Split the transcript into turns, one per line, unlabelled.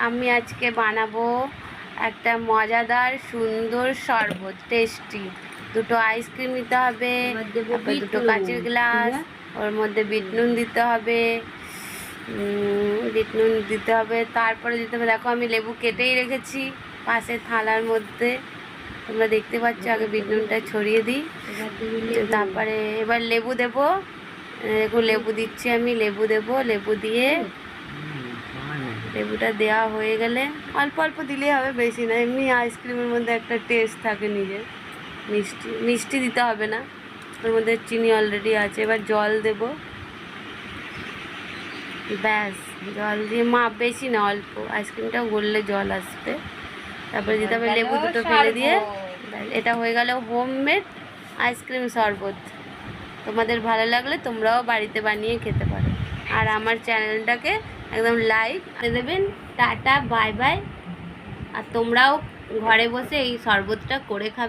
আমি আজকে বানাবো একটা মজাদার সুন্দর শরবত, টেস্টি। দুটো আইসক্রিম নিতে হবে, তারপরে দুটো কাঁচের গ্লাস, ওর মধ্যে বিট নুন দিতে হবে, বিট নুন দিতে হবে, তারপরে দিতে হবে, দেখো আমি লেবু কেটেই রেখেছি পাশের থালার মধ্যে, তোমরা দেখতে পাচ্ছ। আগে বিট নুনটা ছড়িয়ে দিই, তারপরে এবার লেবু দেবো। দেখো লেবু দিচ্ছি আমি, লেবু দেবো, লেবু দিয়ে লেবুটা দেওয়া হয়ে গেলে অল্প অল্প দিলেই হবে, বেশি না। এমনি আইসক্রিমের মধ্যে একটা টেস্ট থাকে নিজের, মিষ্টি মিষ্টি দিতে হবে না, ওর মধ্যে চিনি অলরেডি আছে। এবার জল দেব, ব্যাস। জল দিয়ে বেশি না, অল্প, আইসক্রিমটাও গললে জল আসবে। তারপরে দিতে হবে লেবু দুটো ফেলে দিয়ে। এটা হয়ে গেল হোমমেড আইসক্রিম শরবত। তোমাদের ভালো লাগলে তোমরাও বাড়িতে বানিয়ে খেতে পারো। আর আমার চ্যানেলটাকে একদম লাইক করে দেবেন। Tata, bye bye. আর তোমরাও ঘরে বসে এই শরবতটা করে খাবে।